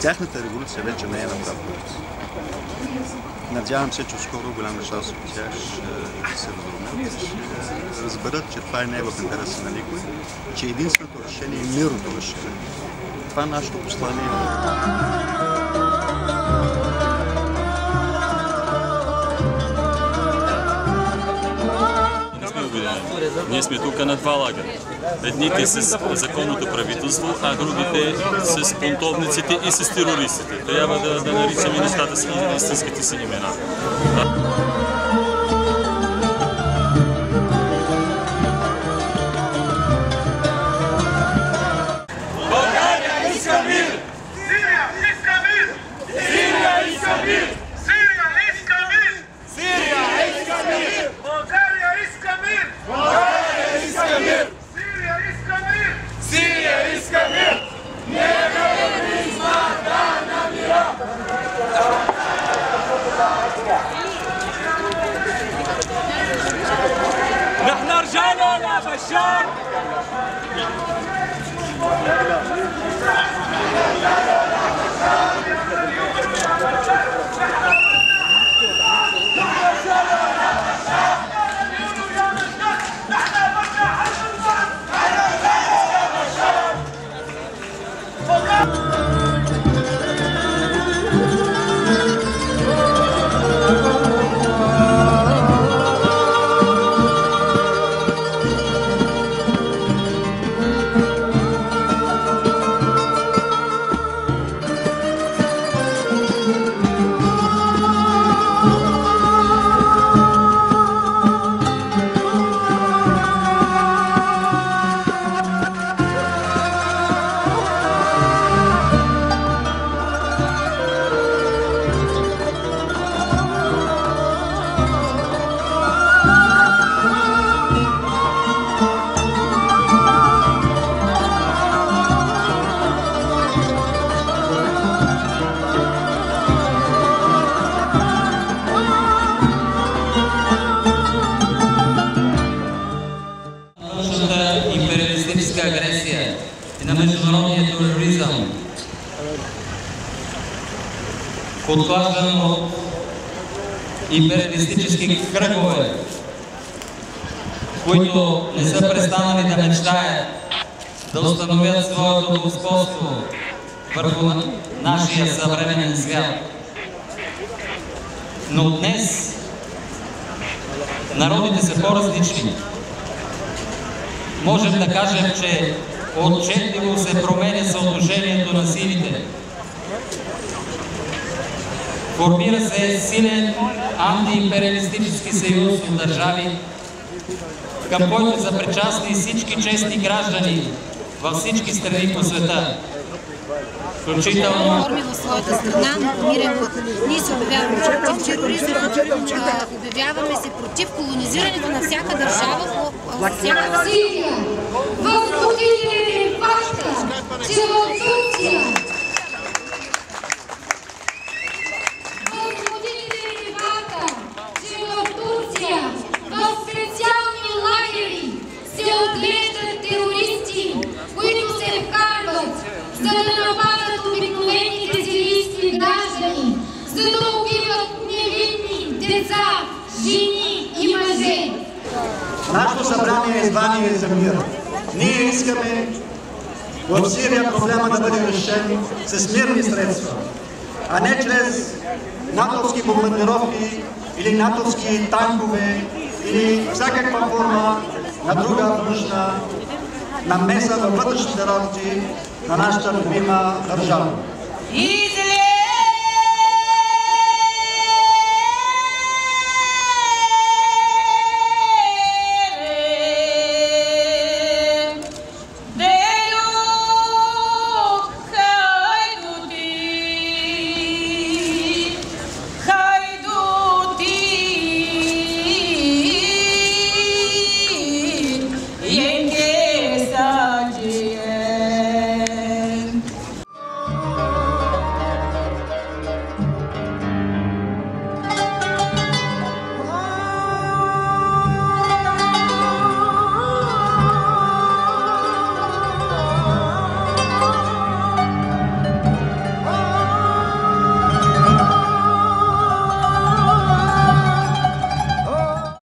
Тяхната революция вече не е на прав път. Надявам се, че скоро голяма част от тях ще се разумят, ще разберат, че това не е в интереса на никой, че единственото решение е мирното решение. Това е нашето послание. Ние сме тук на два лагера. Едните с законното правителство, а другите с бунтовниците и с терористите. Трябва да наричаме нещата с истинските си имена. България иска мир! Сирия иска мир! Сирия иска мир! Сирия иска мир! Сирия иска мир! България иска мир! България иска мир! Сирия иска мир! Сирия иска мир! Нека тероризма да намира! نحن رجالنا بشار империалистическа агресия и на международния тероризъм, подклаждан от империалистически кръгове, които не са престанали да мечтаят да установят своето господство върху нашия съвременен свят. Но днес народите са по-различни. Можем да кажем, че отчетливо се променя съотношението на силите. Формира се силен антиимпериалистически съюз от държави, към който са причастни всички честни граждани във всички страни по света. Включително форми в своята страна на мирен път. Ние се обявяваме против тероризма, обявяваме се против колонизирането на всяка държава, всяка Сирия. Възмутителен е факта, че в Турция в специални лагери се отглеждат терористи, които се вкарват, за да нападат обикновените сирийски граждани, за да убиват невинни деца, жени и мъже. Нашето събрание е звание за мир. Ние искаме в Сирия проблема да бъде решен с мирни средства, а не чрез натовски бомбардировки или натовски танкове или всякаква форма на друга външна намеса във вътрешните работи на нашата любима държава.